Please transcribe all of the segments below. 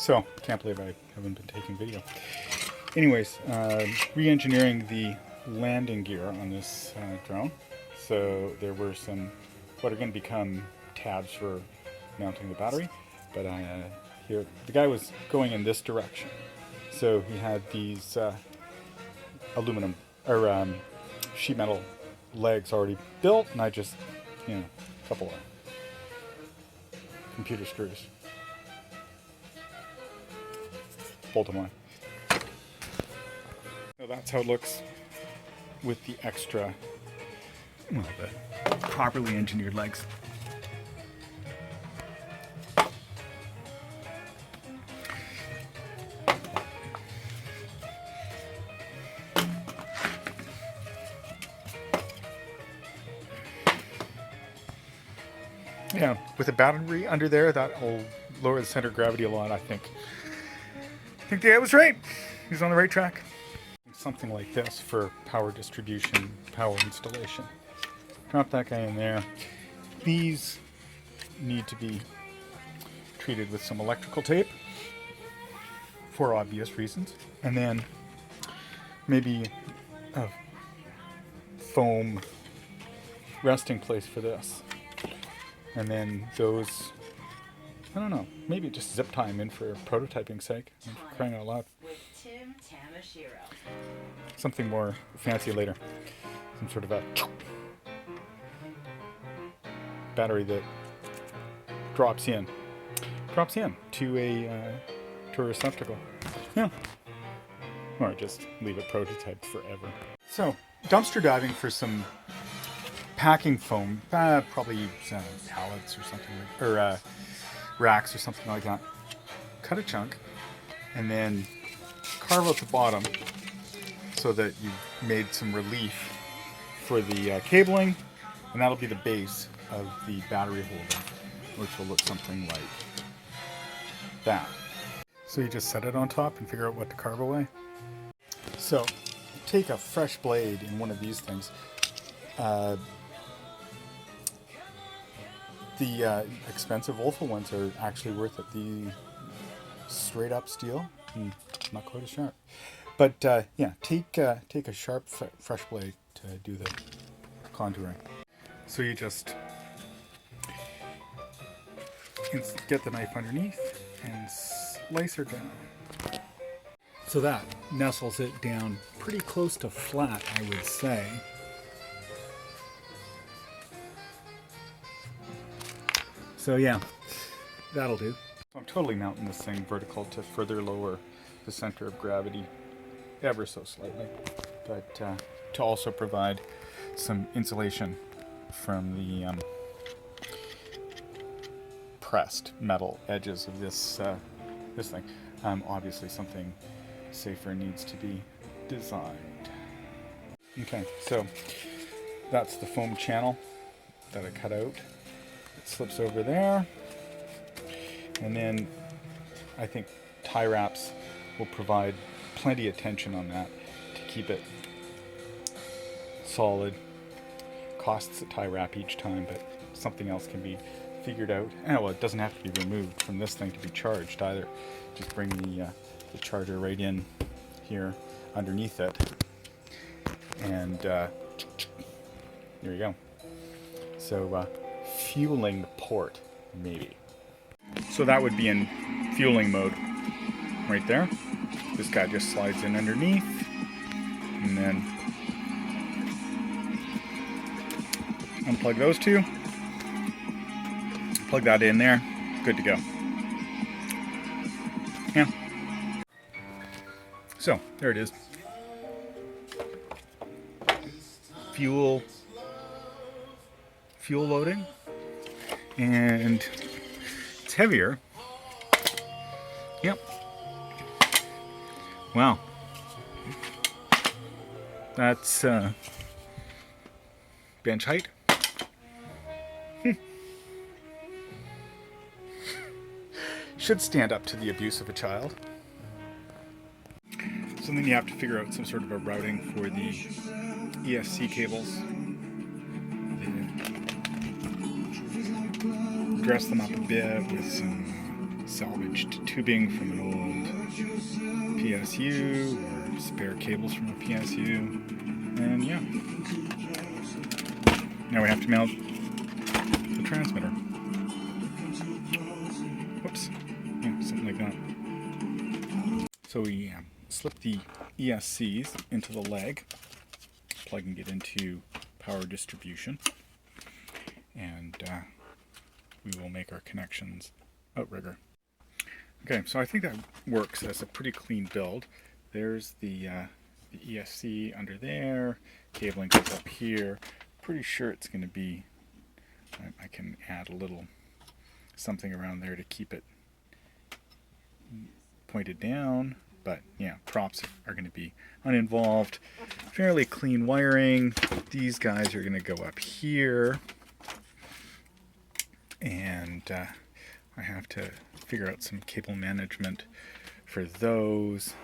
So, can't believe I haven't been taking video. Anyways, re-engineering the landing gear on this drone. So there were some, what are going to become tabs for mounting the battery, but here the guy was going in this direction. So he had these aluminum or sheet metal legs already built, and I just, a couple of computer screws, bolt them on. So that's how it looks with the extra, well, the properly engineered legs. Yeah, with a battery under there, that will lower the center of gravity a lot, I think. I think the guy was right. He's on the right track. Something like this for power distribution, power installation. Drop that guy in there. These need to be treated with some electrical tape for obvious reasons. And then maybe a foam resting place for this. And then those, I don't know, maybe just zip tie them in for prototyping sake. I'm crying out loud. Something more fancy later. Some sort of a battery that drops in to a receptacle. Yeah. Or just leave it prototyped forever. So, dumpster diving for some packing foam, probably pallets or something, or racks or something like that. Cut a chunk and then carve out the bottom so that you've made some relief for the cabling, and that'll be the base of the battery holder, which will look something like that. So you just set it on top and figure out what to carve away. So take a fresh blade in one of these things. The expensive Wolfa ones are actually worth it. The straight up steel, not quite as sharp. But yeah, take a sharp, fresh blade to do the contouring. So you just get the knife underneath and slice her down. So that nestles it down pretty close to flat, I would say. So yeah, that'll do. I'm totally mounting this thing vertical to further lower the center of gravity ever so slightly, but to also provide some insulation from the pressed metal edges of this thing. Obviously something safer needs to be designed. Okay, so that's the foam channel that I cut out. It slips over there, and then I think tie wraps will provide plenty of tension on that to keep it solid. Costs a tie wrap each time, but something else can be figured out. And well, it doesn't have to be removed from this thing to be charged either. Just bring the charger right in here underneath it, and there you go. So fueling port, maybe. So that would be in fueling mode right there. This guy just slides in underneath, and then unplug those two, plug that in there, good to go. Yeah. So there it is. Fuel loading, and it's heavier. Yep. Wow. That's bench height. Should stand up to the abuse of a child. So then you have to figure out some sort of a routing for the ESC cables. Dress them up a bit with some salvaged tubing from an old PSU or spare cables from a PSU. And yeah, now we have to mount the transmitter. Whoops. Yeah, something like that. So we slip the ESCs into the leg, plugging it into power distribution, and we will make our connections outrigger. Okay, so I think that works as a pretty clean build. There's the ESC under there, cabling goes up here. Pretty sure it's going to be, I can add a little something around there to keep it pointed down, but yeah, props are going to be uninvolved. Fairly clean wiring. These guys are going to go up here, and I have to figure out some cable management for those,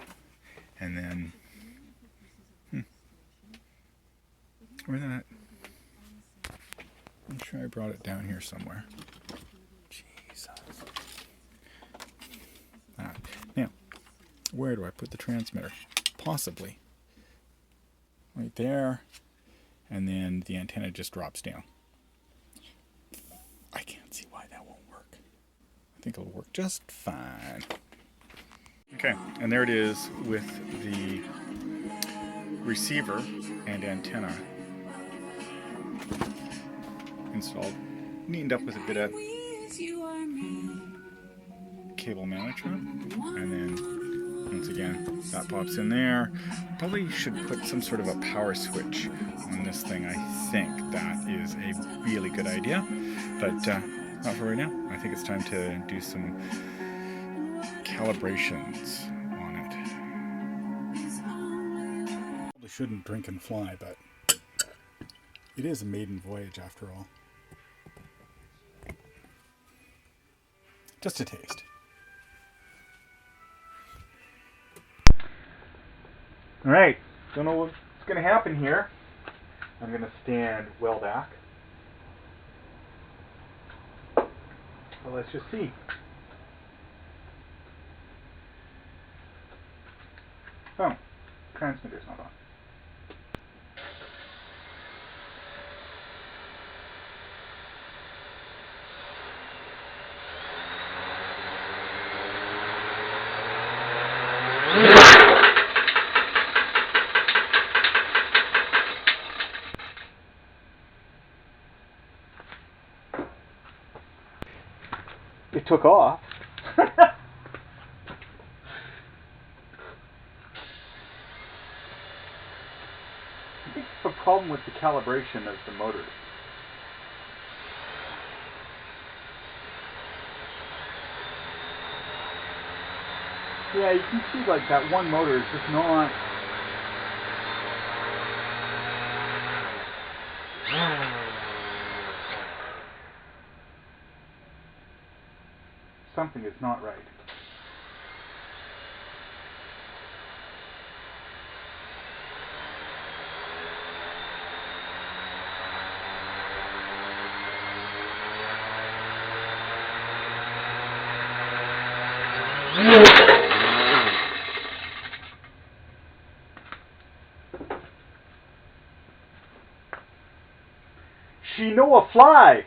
and then where that? I'm sure I brought it down here somewhere. Jesus. Now, where do I put the transmitter? Possibly right there, and then the antenna just drops down. I can't see why that won't work. I think it'll work just fine. Okay, and there it is with the receiver and antenna installed. Neatened up with a bit of cable management, and then once again that pops in there. Probably should put some sort of a power switch on this thing. I think that is a really good idea, but not for right now. I think it's time to do some calibrations on it. Probably shouldn't drink and fly, but it is a maiden voyage after all. Just a taste. Alright, don't know what's going to happen here. I'm going to stand well back. So let's just see. Oh, transmitter's not on. It took off. I think the problem with the calibration of the motors. Yeah, you can see like that one motor is just not. Something is not right. She know a fly.